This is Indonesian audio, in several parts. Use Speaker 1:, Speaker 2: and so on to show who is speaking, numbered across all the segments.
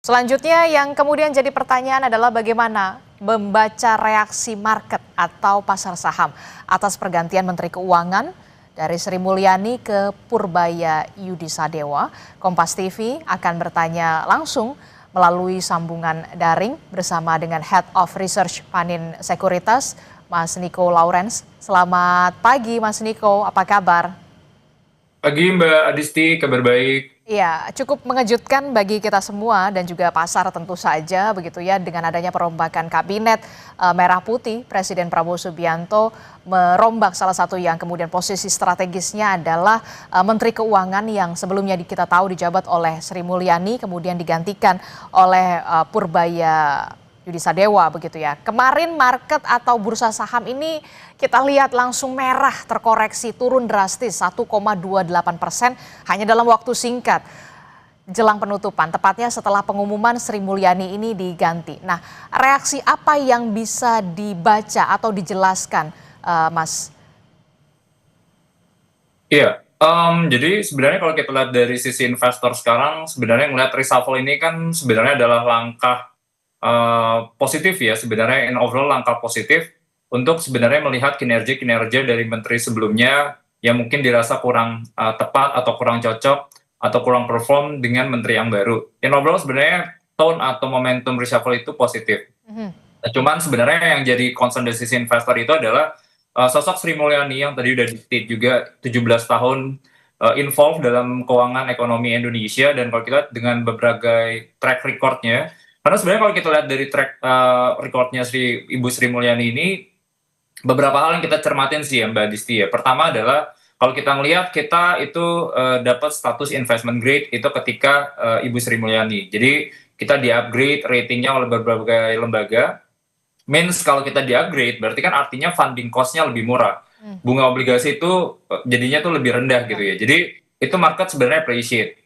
Speaker 1: Selanjutnya yang kemudian jadi pertanyaan adalah bagaimana membaca reaksi market atau pasar saham atas pergantian Menteri Keuangan dari Sri Mulyani ke Purbaya Yudisadewa. Kompas TV akan bertanya langsung melalui sambungan daring bersama dengan Head of Research Panin Sekuritas, Mas Niko Lawrence. Selamat pagi Mas Niko, apa kabar?
Speaker 2: Pagi Mbak Adisti, kabar baik.
Speaker 1: Iya, cukup mengejutkan bagi kita semua dan juga pasar tentu saja begitu ya dengan adanya perombakan kabinet merah putih. Presiden Prabowo Subianto merombak salah satu yang kemudian posisi strategisnya adalah Menteri Keuangan yang sebelumnya kita tahu dijabat oleh Sri Mulyani kemudian digantikan oleh Purbaya Yudisadewa begitu ya. Kemarin market atau bursa saham ini kita lihat langsung merah terkoreksi turun drastis 1,28% hanya dalam waktu singkat jelang penutupan, tepatnya setelah pengumuman Sri Mulyani ini diganti. Nah, reaksi apa yang bisa dibaca atau dijelaskan, Mas?
Speaker 2: Iya, jadi sebenarnya kalau kita lihat dari sisi investor sekarang, sebenarnya ngelihat reshuffle ini kan sebenarnya adalah langkah positif ya, sebenarnya in overall langkah positif untuk sebenarnya melihat kinerja-kinerja dari menteri sebelumnya yang mungkin dirasa kurang tepat atau kurang cocok atau kurang perform dengan menteri yang baru. In overall sebenarnya tone atau momentum reshuffle itu positif.
Speaker 1: Mhm.
Speaker 2: Nah, cuman sebenarnya yang jadi concern dari sisi investor itu adalah sosok Sri Mulyani yang tadi udah di-state juga 17 tahun involved dalam keuangan ekonomi Indonesia, dan kalau kita lihat dengan berbagai track recordnya, karena sebenarnya kalau kita lihat dari track recordnya Ibu Sri Mulyani ini, beberapa hal yang kita cermatin sih ya Mbak Disti ya. Pertama adalah kalau kita ngelihat kita itu dapat status investment grade itu ketika Ibu Sri Mulyani. Jadi kita di-upgrade ratingnya oleh berbagai lembaga. Means kalau kita di-upgrade berarti kan artinya funding cost-nya lebih murah. Bunga obligasi itu jadinya tuh lebih rendah gitu ya. Jadi itu market sebenarnya appreciate.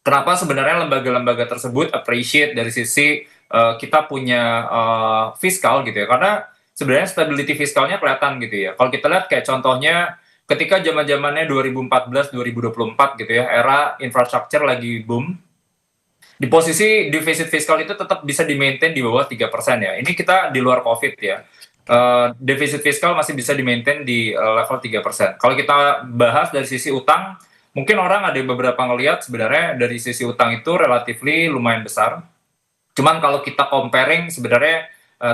Speaker 2: Kenapa sebenarnya lembaga-lembaga tersebut appreciate dari sisi kita punya fiskal gitu ya. Karena sebenarnya stability fiskalnya kelihatan gitu ya. Kalau kita lihat kayak contohnya ketika zaman-zamannya 2014 2024 gitu ya, era infrastruktur lagi boom, di posisi defisit fiskal itu tetap bisa di-maintain di bawah 3% ya. Ini kita di luar COVID ya. Defisit fiskal masih bisa di-maintain di level 3%. Kalau kita bahas dari sisi utang, mungkin orang ada beberapa ngelihat sebenarnya dari sisi utang itu relatifly lumayan besar. Cuman kalau kita comparing sebenarnya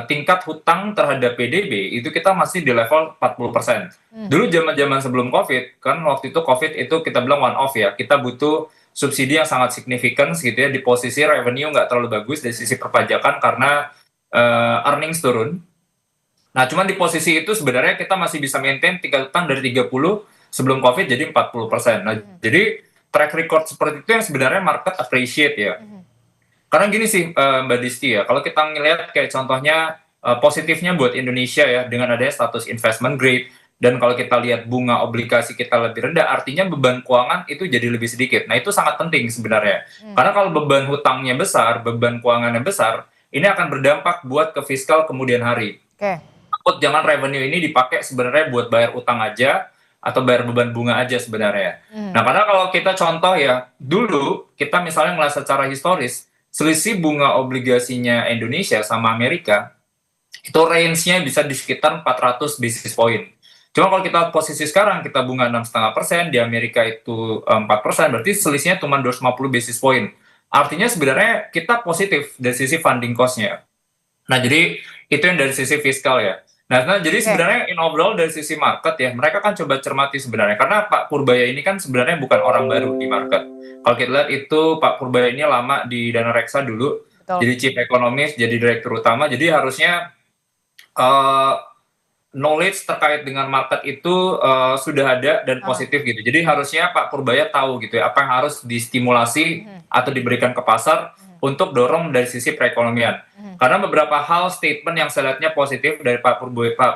Speaker 2: tingkat hutang terhadap PDB itu kita masih di level 40%. Dulu zaman-zaman sebelum COVID, kan waktu itu COVID itu kita bilang one off ya, kita butuh subsidi yang sangat signifikan gitu ya, di posisi revenue nggak terlalu bagus dari sisi perpajakan karena earnings turun. Nah, cuman di posisi itu sebenarnya kita masih bisa maintain tingkat hutang dari 30 sebelum COVID jadi 40%. Nah, jadi track record seperti itu yang sebenarnya market appreciate ya. Karena gini sih Mbak Disti ya, kalau kita ngelihat kayak contohnya positifnya buat Indonesia ya, dengan adanya status investment grade, dan kalau kita lihat bunga obligasi kita lebih rendah, artinya beban keuangan itu jadi lebih sedikit. Nah, itu sangat penting sebenarnya. Karena kalau beban hutangnya besar, beban keuangannya besar, ini akan berdampak buat ke fiskal kemudian hari.
Speaker 1: Oke.
Speaker 2: Takut jangan revenue ini dipakai sebenarnya buat bayar utang aja atau bayar beban bunga aja sebenarnya. Nah, karena kalau kita contoh ya, dulu kita misalnya ngelihat secara historis, selisih bunga obligasinya Indonesia sama Amerika itu range-nya bisa di sekitar 400 basis point. Cuma kalau kita posisi sekarang kita bunga 6,5%, di Amerika itu 4%, berarti selisihnya cuma 250 basis point. Artinya sebenarnya kita positif dari sisi funding cost-nya. Nah, jadi itu yang dari sisi fiskal ya. Nah, jadi sebenarnya in overall dari sisi market ya, mereka kan coba cermati sebenarnya. Karena Pak Purbaya ini kan sebenarnya bukan orang baru di market. Kalau kita lihat itu Pak Purbaya ini lama di Dana Reksa dulu,
Speaker 1: Betul.
Speaker 2: jadi chief economist, jadi direktur utama. Jadi harusnya uh, knowledge terkait dengan market itu sudah ada dan positif gitu. Jadi harusnya Pak Purbaya tahu gitu ya, apa yang harus distimulasi atau diberikan ke pasar untuk dorong dari sisi perekonomian. Karena beberapa hal statement yang saya lihatnya positif dari Pak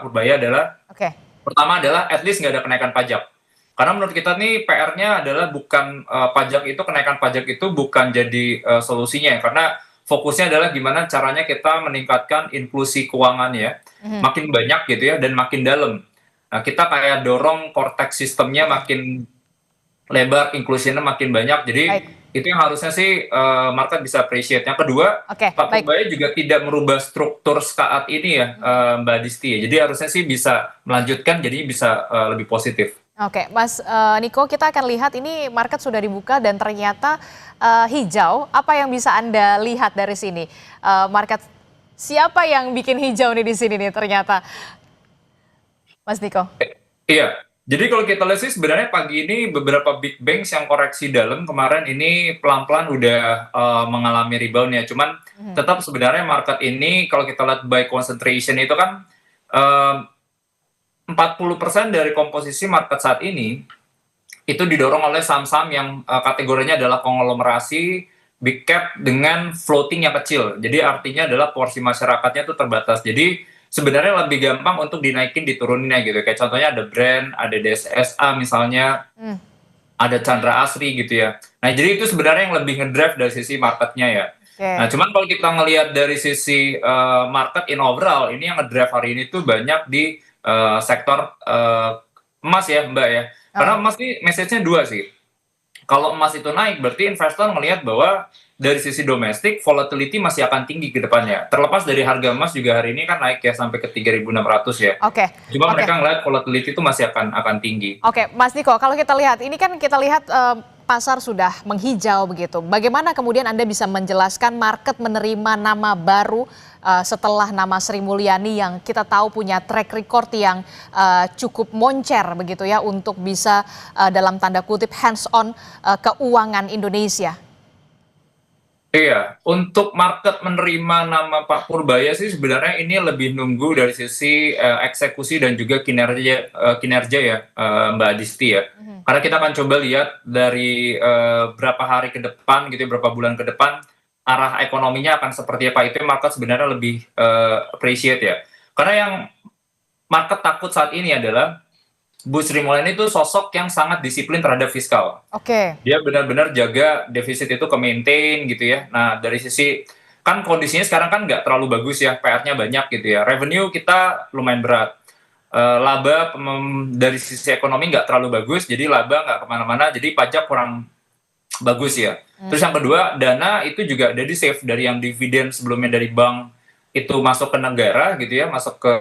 Speaker 2: Purbaya adalah,
Speaker 1: Oke.
Speaker 2: pertama adalah at least nggak ada kenaikan pajak. Karena menurut kita nih PR-nya adalah bukan pajak itu, kenaikan pajak itu bukan jadi solusinya. Karena fokusnya adalah gimana caranya kita meningkatkan inklusi keuangan ya, makin banyak gitu ya, dan makin dalam. Nah, kita kayak dorong cortex sistemnya makin lebar, inklusinya makin banyak. Jadi
Speaker 1: Baik.
Speaker 2: Itu yang harusnya sih market bisa appreciate. Yang kedua,
Speaker 1: Oke,
Speaker 2: Pak
Speaker 1: baik.
Speaker 2: Purbaya juga tidak merubah struktur saat ini ya, Mbak Disti. Jadi harusnya sih bisa melanjutkan, jadi bisa lebih positif.
Speaker 1: Oke, Mas Niko, kita akan lihat ini market sudah dibuka dan ternyata hijau. Apa yang bisa Anda lihat dari sini? Market siapa yang bikin hijau nih di sini nih ternyata, Mas Niko?
Speaker 2: Iya, jadi kalau kita lihat sih sebenarnya pagi ini beberapa big banks yang koreksi dalam kemarin ini pelan-pelan udah mengalami rebound ya. Cuman tetap sebenarnya market ini kalau kita lihat by concentration itu kan eh, 40% dari komposisi market saat ini itu didorong oleh saham-saham yang kategorinya adalah konglomerasi big cap dengan floating yang kecil. Jadi artinya adalah porsi masyarakatnya itu terbatas. Jadi sebenarnya lebih gampang untuk dinaikin dituruninnya gitu. Kayak contohnya ada brand, ada DSSA misalnya,
Speaker 1: Hmm,
Speaker 2: ada Chandra Asri gitu ya. Nah, jadi itu sebenarnya yang lebih ngedrive dari sisi marketnya ya. Nah,
Speaker 1: oke.
Speaker 2: cuman kalau kita ngelihat dari sisi market in overall, ini yang ngedrive hari ini tuh banyak di sektor emas ya, Mbak ya. Karena
Speaker 1: Oh,
Speaker 2: emas ini message-nya dua sih. Kalau emas itu naik, berarti investor melihat bahwa dari sisi domestik, volatility masih akan tinggi ke depannya. Terlepas dari harga emas juga hari ini kan naik ya sampai ke 3.600 ya.
Speaker 1: oke,
Speaker 2: Cuma
Speaker 1: oke.
Speaker 2: mereka ngelihat volatility itu masih akan tinggi.
Speaker 1: Oke, Mas Niko, kalau kita lihat, ini kan kita lihat pasar sudah menghijau begitu. Bagaimana kemudian Anda bisa menjelaskan market menerima nama baru setelah nama Sri Mulyani yang kita tahu punya track record yang cukup moncer begitu ya untuk bisa dalam tanda kutip hands on keuangan Indonesia.
Speaker 2: Iya, untuk market menerima nama Pak Purbaya sih sebenarnya ini lebih nunggu dari sisi eksekusi dan juga kinerja ya, Mbak Adisti ya. Karena kita akan coba lihat dari berapa hari ke depan gitu, ya, berapa bulan ke depan arah ekonominya akan seperti apa, itu yang market sebenarnya lebih appreciate ya. Karena yang market takut saat ini adalah Bu Sri Mulyani itu sosok yang sangat disiplin terhadap fiskal.
Speaker 1: Oke,
Speaker 2: Dia benar-benar jaga defisit itu ke maintain gitu ya. Nah, dari sisi kan kondisinya sekarang kan nggak terlalu bagus ya, PR-nya banyak gitu ya. Revenue kita lumayan berat. Laba dari sisi ekonomi nggak terlalu bagus, jadi laba nggak kemana-mana, jadi pajak kurang bagus ya. Terus yang kedua, dana itu juga ada di save dari yang dividen sebelumnya dari bank itu masuk ke negara gitu ya, masuk ke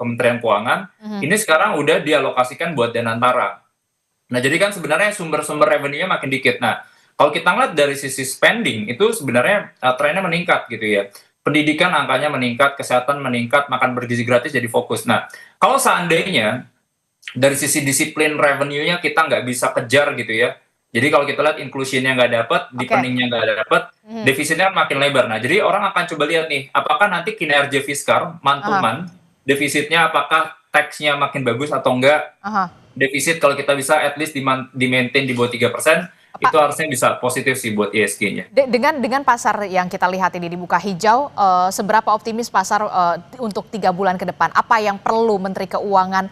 Speaker 2: Kementerian Keuangan. Ini sekarang udah dialokasikan buat dana antara. Nah, jadi kan sebenarnya sumber-sumber revenue-nya makin dikit. Nah, kalau kita ngeliat dari sisi spending, itu sebenarnya trennya meningkat gitu ya. Pendidikan angkanya meningkat, kesehatan meningkat, makan bergizi gratis jadi fokus. Nah, kalau seandainya dari sisi disiplin revenue-nya kita nggak bisa kejar gitu ya. Jadi kalau kita lihat inclusion-nya nggak dapat,
Speaker 1: oke.
Speaker 2: deepening-nya nggak dapat, defisitnya makin lebar. Nah, jadi orang akan coba lihat nih, apakah nanti kinerja fiskal, month to
Speaker 1: Aha,
Speaker 2: month, defisitnya apakah tax-nya makin bagus atau enggak,
Speaker 1: aha.
Speaker 2: defisit kalau kita bisa at least di maintain di bawah 3%, itu
Speaker 1: Pak,
Speaker 2: harusnya bisa positif sih buat ISG-nya.
Speaker 1: dengan pasar yang kita lihat ini dibuka hijau, seberapa optimis pasar untuk 3 bulan ke depan? Apa yang perlu Menteri Keuangan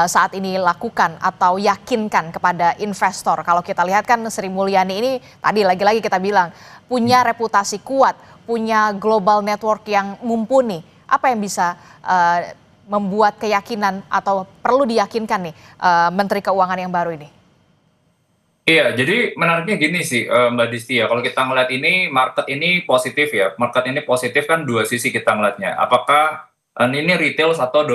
Speaker 1: saat ini lakukan atau yakinkan kepada investor? Kalau kita lihat kan Sri Mulyani ini tadi lagi-lagi kita bilang punya reputasi kuat, punya global network yang mumpuni. Apa yang bisa membuat keyakinan atau perlu diyakinkan nih Menteri Keuangan yang baru ini?
Speaker 2: Iya, jadi menariknya gini sih, Mbak Disti ya, kalau kita ngeliat ini, market ini positif ya. Market ini positif kan dua sisi kita ngeliatnya. Apakah ini retail atau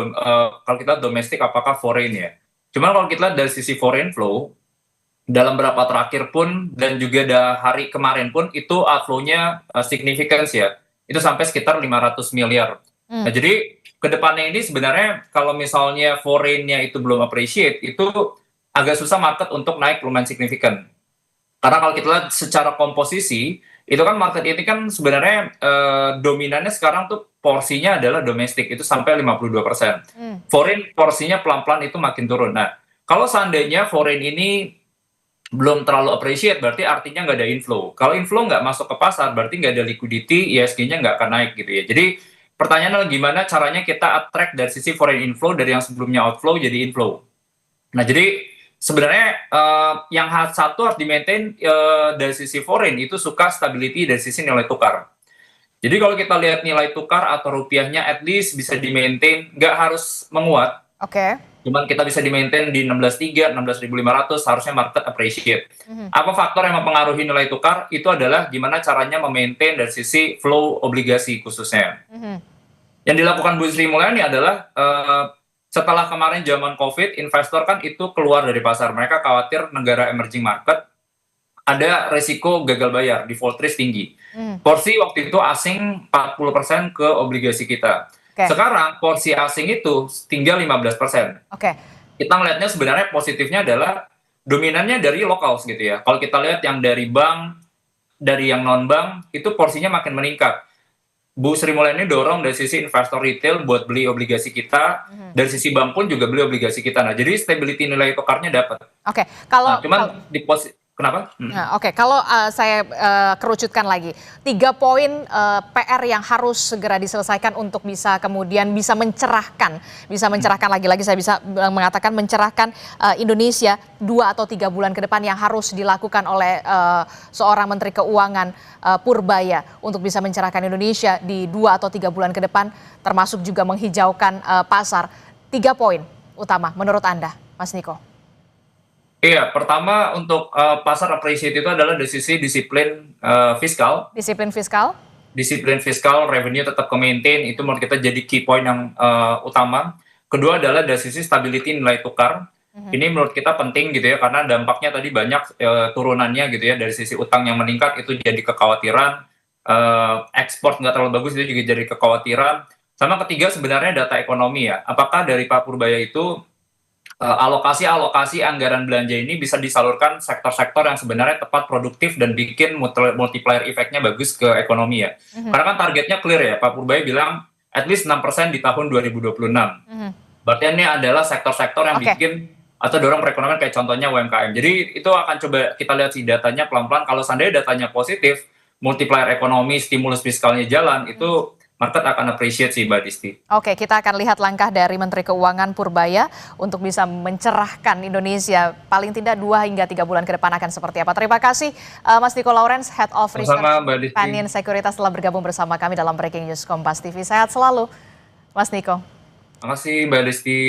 Speaker 2: kalau kita domestik, apakah foreign ya. Cuman kalau kita lihat dari sisi foreign flow, dalam beberapa terakhir pun, dan juga hari kemarin pun, itu outflow-nya signifikan ya. Itu sampai sekitar 500 miliar. Nah,
Speaker 1: Hmm,
Speaker 2: jadi kedepannya ini sebenarnya kalau misalnya foreign-nya itu belum appreciate, itu agak susah market untuk naik lumayan signifikan. Karena kalau kita lihat secara komposisi, itu kan market ini kan sebenarnya dominannya sekarang tuh porsinya adalah domestik, itu sampai 52%.
Speaker 1: hmm.
Speaker 2: Foreign porsinya pelan-pelan itu makin turun. Nah, kalau seandainya foreign ini belum terlalu appreciate, berarti artinya nggak ada inflow. Kalau inflow nggak masuk ke pasar, berarti nggak ada liquidity, ISG-nya nggak akan naik gitu ya. Jadi pertanyaannya adalah gimana caranya kita attract dari sisi foreign inflow dari yang sebelumnya outflow jadi inflow. Nah, jadi sebenarnya yang satu harus di-maintain dari sisi foreign itu suka stability dari sisi nilai tukar. Jadi kalau kita lihat nilai tukar atau rupiahnya at least bisa di-maintain, nggak harus menguat,
Speaker 1: Oke.
Speaker 2: Cuman kita bisa di-maintain di 16.300, 16.500, harusnya market appreciate. Apa faktor yang mempengaruhi nilai tukar? Itu adalah gimana caranya memaintain dari sisi flow obligasi khususnya.
Speaker 1: Mhm.
Speaker 2: Yang dilakukan Bu Sri Mulyani adalah setelah kemarin zaman COVID, investor kan itu keluar dari pasar. Mereka khawatir negara emerging market ada resiko gagal bayar, default risk tinggi. Porsi waktu itu asing 40% ke obligasi kita.
Speaker 1: Oke.
Speaker 2: Sekarang porsi asing itu tinggal 15%.
Speaker 1: Oke.
Speaker 2: Kita ngelihatnya sebenarnya positifnya adalah dominannya dari lokal gitu ya. Kalau kita lihat yang dari bank, dari yang non bank itu porsinya makin meningkat. Bu Sri Mulyani dorong dari sisi investor retail buat beli obligasi kita, dari sisi bank pun juga beli obligasi kita. Nah, jadi stability nilai tukarnya dapat.
Speaker 1: Oke.
Speaker 2: Nah, cuman di posisi kenapa?
Speaker 1: Nah, oke, kalau saya kerucutkan lagi, 3 poin PR yang harus segera diselesaikan untuk bisa kemudian bisa mencerahkan lagi-lagi saya bisa mengatakan mencerahkan Indonesia 2 atau 3 bulan ke depan yang harus dilakukan oleh seorang Menteri Keuangan Purbaya untuk bisa mencerahkan Indonesia di 2 atau 3 bulan ke depan, termasuk juga menghijaukan pasar. 3 poin utama menurut Anda, Mas Niko.
Speaker 2: Iya, pertama untuk pasar appreciate itu adalah dari sisi disiplin fiskal.
Speaker 1: Disiplin fiskal?
Speaker 2: Disiplin fiskal, revenue tetap ke-maintain, itu menurut kita jadi key point yang utama. Kedua adalah dari sisi stability nilai tukar. Ini menurut kita penting gitu ya, karena dampaknya tadi banyak turunannya gitu ya, dari sisi utang yang meningkat itu jadi kekhawatiran, ekspor nggak terlalu bagus itu juga jadi kekhawatiran. Sama ketiga sebenarnya data ekonomi ya, apakah dari Pak Purbaya itu alokasi anggaran belanja ini bisa disalurkan sektor-sektor yang sebenarnya tepat produktif dan bikin multiplier effect-nya bagus ke ekonomi ya. Karena kan targetnya clear ya, Pak Purbaya bilang at least 6% di tahun 2026. Berarti ini adalah sektor-sektor yang bikin atau dorong perekonomian kayak contohnya UMKM. Jadi itu akan coba kita lihat sih datanya pelan-pelan. Kalau seandainya datanya positif, multiplier ekonomi, stimulus fiskalnya jalan, itu market akan appreciate sih Mbak Disti.
Speaker 1: Oke, kita akan lihat langkah dari Menteri Keuangan Purbaya untuk bisa mencerahkan Indonesia paling tidak 2 hingga 3 bulan ke depan akan seperti apa. Terima kasih Mas Niko Lawrence, Head of Research Panin Sekuritas telah bergabung bersama kami dalam Breaking News Kompas TV. Sehat selalu Mas Niko.
Speaker 2: Terima kasih Mbak Disti.